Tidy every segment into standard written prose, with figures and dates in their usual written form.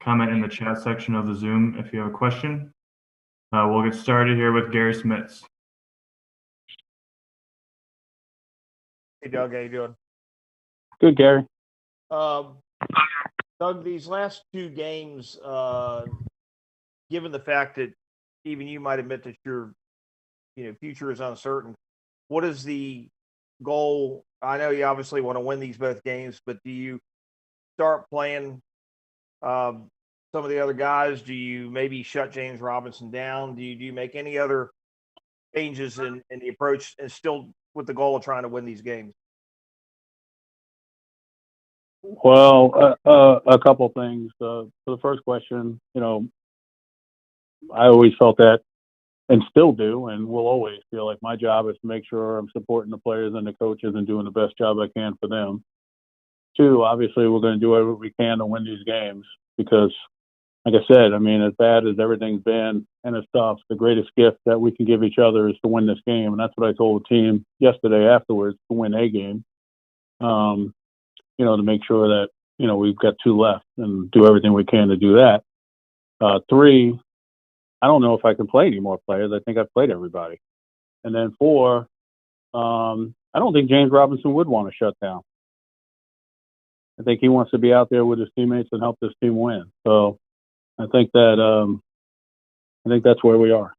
comment in the chat section of the Zoom if you have a question. We'll get started here with Gary Smits. Hey, Doug, how you doing? Good, Gary. Doug, these last two games, given the fact that even you might admit that your future is uncertain, what is the goal? I know you obviously want to win these both games, but do you start playing some of the other guys? Do you maybe shut James Robinson down? Do you make any other changes in the approach, and still with the goal of trying to win these games? Well, a couple of things. For the first question, I always felt that, and still do, and will always feel like my job is to make sure I'm supporting the players and the coaches and doing the best job I can for them. Two, obviously, we're going to do whatever we can to win these games because, like I said, as bad as everything's been and it's tough, the greatest gift that we can give each other is to win this game, and that's what I told the team yesterday afterwards, to win a game. To make sure that, we've got two left and do everything we can to do that. Three, I don't know if I can play any more players. I think I've played everybody. And then four, I don't think James Robinson would want to shut down. I think he wants to be out there with his teammates and help this team win. So I think that's where we are.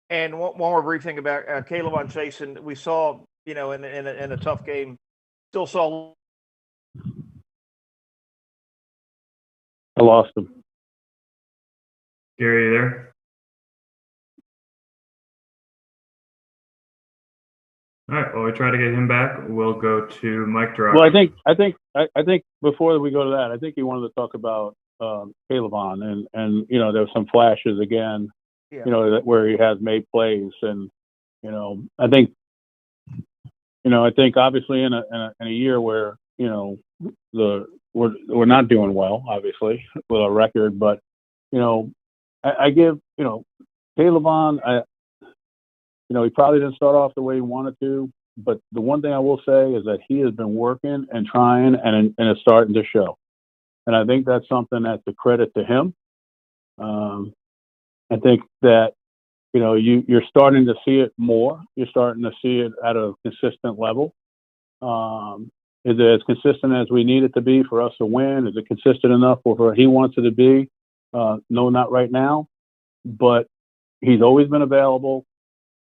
And one more brief thing about Caleb on Chase, and we saw, in a tough game, still saw. I lost him. Gary, you there? All right. Well, we try to get him back. We'll go to Mike Durack. Well, I think before we go to that, I think he wanted to talk about Caleb and there was some flashes again, where he has made plays, and I think obviously in a year where we're not doing well, obviously, with our record, but I give Caleb he probably didn't start off the way he wanted to, but the one thing I will say is that he has been working and trying, and it's starting to show. And I think that's something that's a credit to him. I think that you're starting to see it more. You're starting to see it at a consistent level. Is it as consistent as we need it to be for us to win? Is it consistent enough for where he wants it to be? No, not right now. But he's always been available.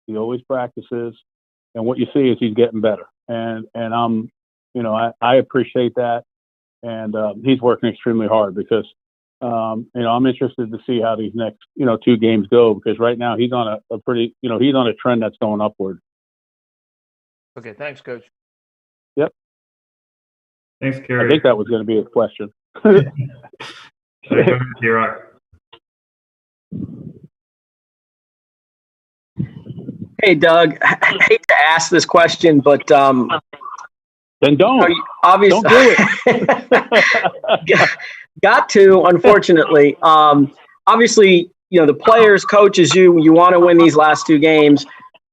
He always practices. And what you see is he's getting better. And I'm, I appreciate that. And he's working extremely hard because, I'm interested to see how these next, two games go, because right now he's on a pretty, he's on a trend that's going upward. Okay. Thanks, Coach. Yep. Thanks, Gary. I think that was going to be a question. Hey, Doug, I hate to ask this question, but then don't. Obviously, don't do it. Got to, unfortunately. Obviously, the players, coaches, you want to win these last two games,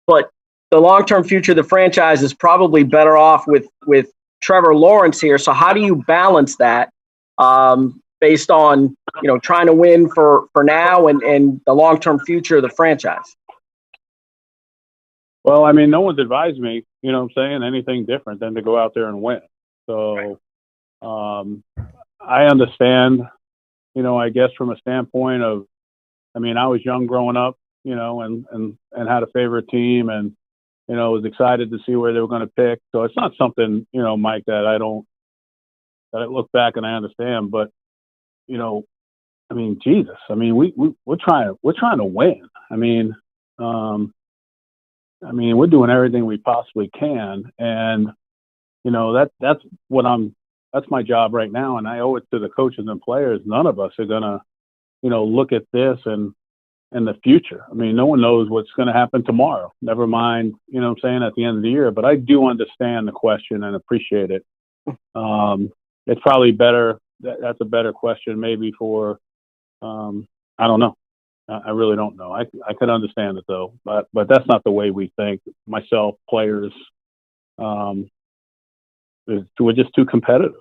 but the long-term future of the franchise is probably better off with Trevor Lawrence here. So how do you balance that based on, trying to win for now and the long-term future of the franchise? Well, no one's advised me, anything different than to go out there and win. So I understand, I guess from a standpoint of, I was young growing up, and had a favorite team and, was excited to see where they were going to pick. So it's not something, Mike, that I look back and I understand, but, Jesus, we're trying to win. We're doing everything we possibly can. And, that's my job right now. And I owe it to the coaches and players. None of us are going to, look at this and the future. No one knows what's going to happen tomorrow. Never mind, at the end of the year. But I do understand the question and appreciate it. It's probably better. That's a better question maybe for, I don't know. I really don't know. I could understand it though, but that's not the way we think. Myself, players, we're just too competitive.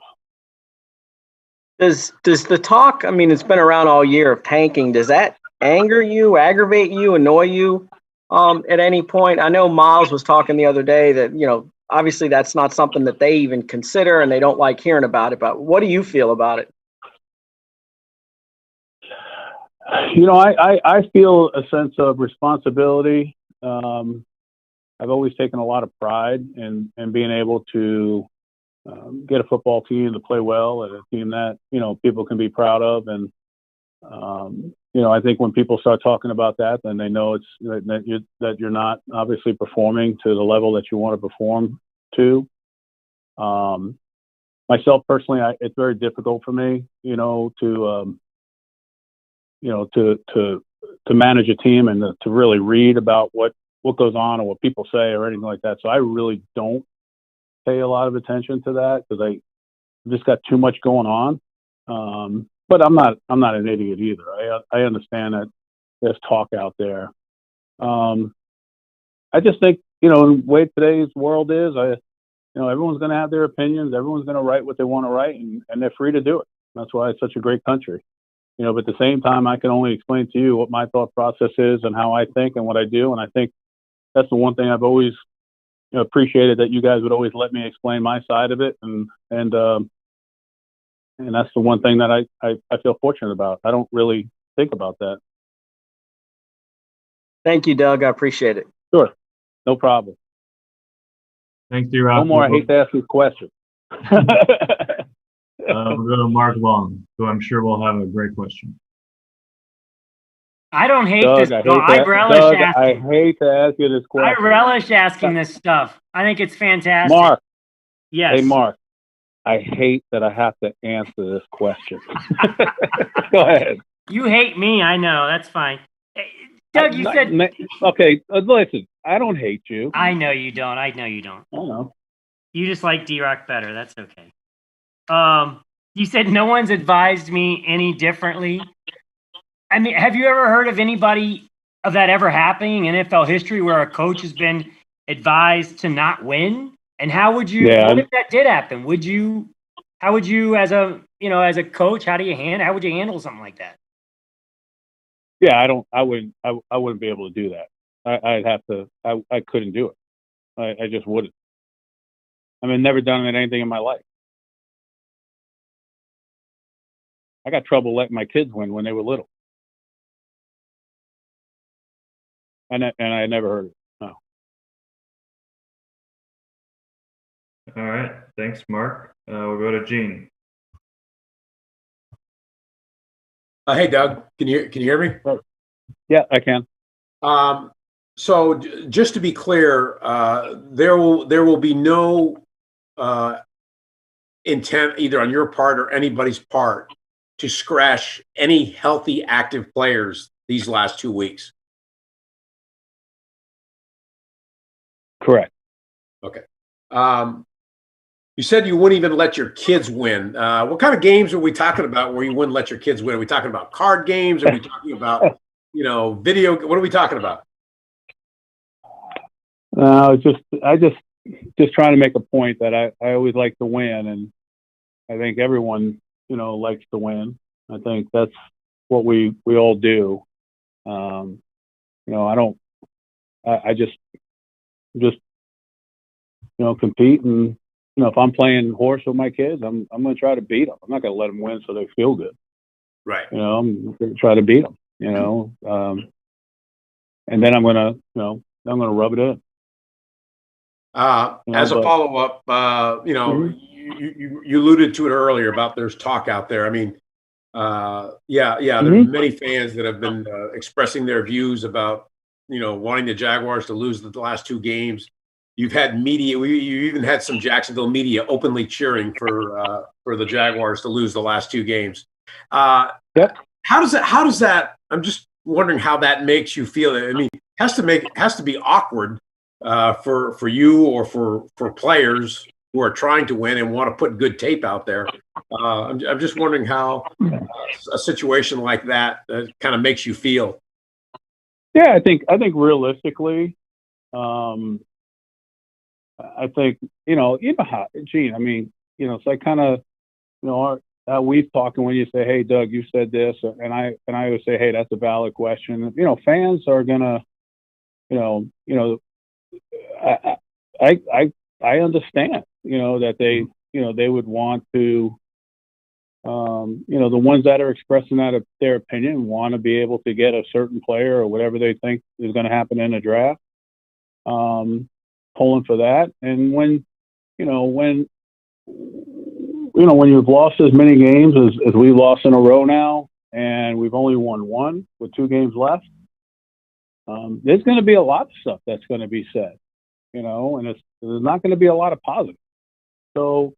Does the talk, I mean, it's been around all year, of tanking, does that anger you, aggravate you, annoy you at any point? I know Miles was talking the other day that, obviously that's not something that they even consider and they don't like hearing about it, but what do you feel about it? I feel a sense of responsibility. I've always taken a lot of pride in being able to get a football team to play well, and a team that, people can be proud of. And, I think when people start talking about that, then they know that you're not obviously performing to the level that you want to perform to. Myself personally, it's very difficult for me, to manage a team and to really read about what goes on or what people say or anything like that. So I really don't pay a lot of attention to that because I just got too much going on. But I'm not an idiot either. I understand that there's talk out there. I just think, the way today's world is, everyone's going to have their opinions. Everyone's going to write what they want to write, and they're free to do it. That's why it's such a great country. But at the same time, I can only explain to you what my thought process is and how I think and what I do. And I think that's the one thing I've always appreciated, that you guys would always let me explain my side of it. And that's the one thing that I feel fortunate about. I don't really think about that. Thank you, Doug. I appreciate it. Sure. No problem. Thanks, D-Rock. No more. I hate to ask you questions. We'll go to Mark Long, who I'm sure will have a great question. I don't hate Doug, this. I hate to ask you this question. I relish asking this stuff. I think it's fantastic. Mark. Yes. Hey, Mark. I hate that I have to answer this question. Go ahead. You hate me. I know. That's fine. Doug, you said. Okay, listen. I don't hate you. I know you don't. I know you don't. I know. You just like D-Rock better. That's okay. You said no one's advised me any differently. I mean, have you ever heard of anybody of that ever happening in NFL history where a coach has been advised to not win? And how would you? Yeah. What if that did happen? How would you, as a coach, how would you handle something like that? Yeah, I wouldn't be able to do that. I'd have to. I couldn't do it. I just wouldn't. I mean, never done anything in my life. I got trouble letting my kids win when they were little. And I never heard it. No. All right. Thanks, Mark. We'll go to Gene. Hey, Doug. Can you hear me? Yeah, I can. So just to be clear, there will be no intent either on your part or anybody's part to scratch any healthy, active players these last 2 weeks. Correct. Okay. You said you wouldn't even let your kids win. What kind of games are we talking about where you wouldn't let your kids win? Are we talking about card games? Are we talking about, video? What are we talking about? I just trying to make a point that I always like to win, and I think everyone, likes to win. I think that's what we all do. I just compete, and if I'm playing horse with my kids, I'm going to try to beat them. I'm not going to let them win so they feel good. Right. I'm going to try to beat them. And then I'm going to rub it in. As a follow-up, you alluded to it earlier about there's talk out there. I mean, there's many fans that have been expressing their views about, wanting the Jaguars to lose the last two games. You've had media. You even had some Jacksonville media openly cheering for the Jaguars to lose the last two games. Yep. How does that? I'm just wondering how that makes you feel. I mean, it has to be awkward for you or for players who are trying to win and want to put good tape out there. I'm just wondering how a situation like that kind of makes you feel. Yeah, I think realistically, I think how, Gene. I mean, it's like kind of, we've talked, and when you say, "Hey, Doug, you said this," and I would say, "Hey, that's a valid question." You know, fans are gonna, I understand, that they would want to, the ones that are expressing their opinion want to be able to get a certain player or whatever they think is going to happen in a draft, pulling for that. And when you've lost as many games as we've lost in a row now, and we've only won one with 2 games left, there's going to be a lot of stuff that's going to be said, and there's not going to be a lot of positive. So,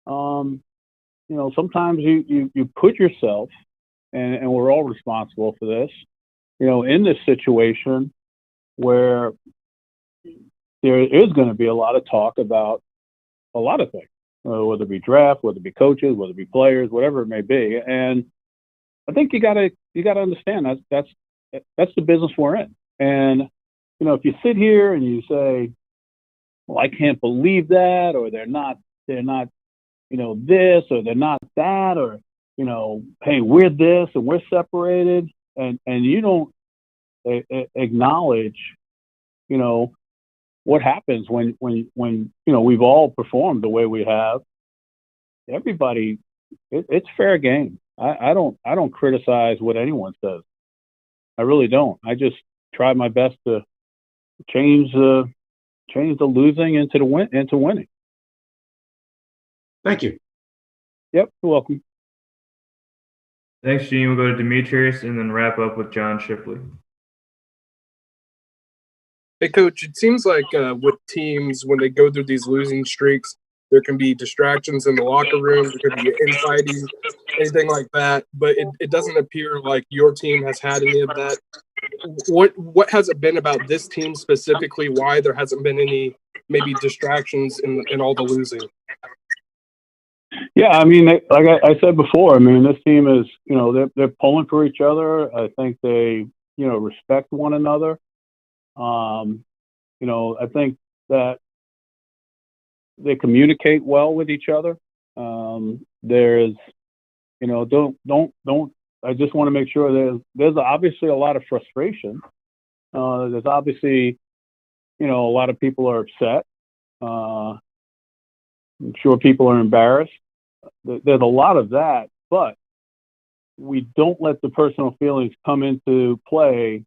sometimes you put yourself, and we're all responsible for this, in this situation where there is going to be a lot of talk about a lot of things, whether it be draft, whether it be coaches, whether it be players, whatever it may be. And I think you gotta understand that's the business we're in. And if you sit here and you say, "Well, I can't believe that," or they're not this, or they're not that, or "Hey, we're this and we're separated," and you don't acknowledge what happens when we've all performed the way we have. Everybody, it's fair game. I don't criticize what anyone says. I really don't. I just try my best to change the losing into winning. Thank you. Yep, you're welcome. Thanks, Gene. We'll go to Demetrius and then wrap up with John Shipley. Hey, Coach, it seems like with teams, when they go through these losing streaks, there can be distractions in the locker room. There could be infighting, anything like that. But it doesn't appear like your team has had any of that. What has it been about this team specifically? Why there hasn't been any maybe distractions in all the losing? Yeah, I mean, like I said before, I mean, this team is, they're pulling for each other. I think they, respect one another. I think that they communicate well with each other. There's, I just want to make sure there's obviously a lot of frustration. There's obviously, a lot of people are upset. I'm sure people are embarrassed. There's a lot of that, but we don't let the personal feelings come into play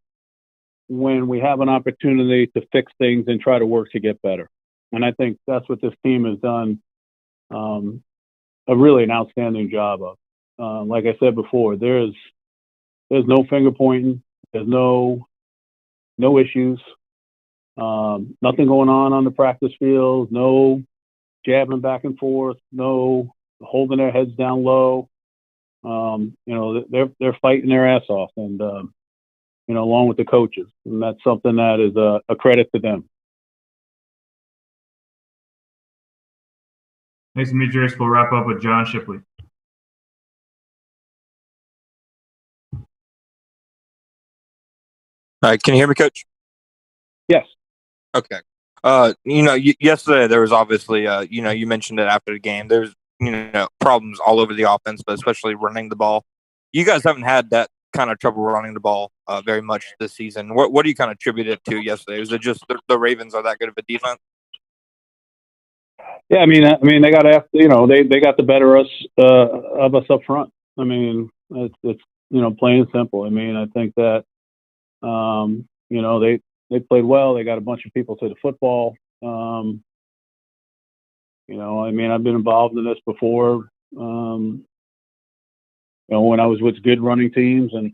when we have an opportunity to fix things and try to work to get better. And I think that's what this team has done a really an outstanding job of. Like I said before, there's no finger pointing. There's no issues. Nothing going on the practice field. No jabbing back and forth. No holding their heads down low. They're fighting their ass off, and along with the coaches, and that's something that is a credit to them. Thanks, Demetrius. We'll wrap up with John Shipley. All right, can you hear me, Coach? Yes. Okay. Yesterday there was obviously, you mentioned it after the game. There's, problems all over the offense, but especially running the ball. You guys haven't had that kind of trouble running the ball very much this season. What do you kind of attribute it to yesterday? Was it just the Ravens are that good of a defense? Yeah, I mean, they got they got the better of us up front. I mean, it's plain and simple. I mean, I think that they played well. They got a bunch of people to the football. I mean, I've been involved in this before. When I was with good running teams, and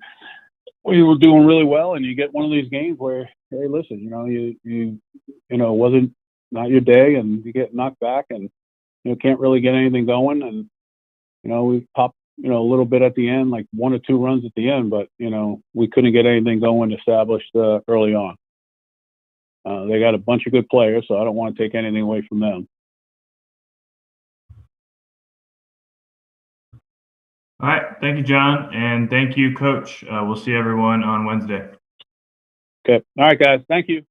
we were doing really well, and you get one of these games where, hey, listen, you wasn't not your day, and you get knocked back, and can't really get anything going, and we popped a little bit at the end, like 1 or 2 runs at the end, but we couldn't get anything going established early on. They got a bunch of good players, so I don't want to take anything away from them. All right. Thank you, John. And thank you, Coach. We'll see everyone on Wednesday. Okay. All right, guys. Thank you.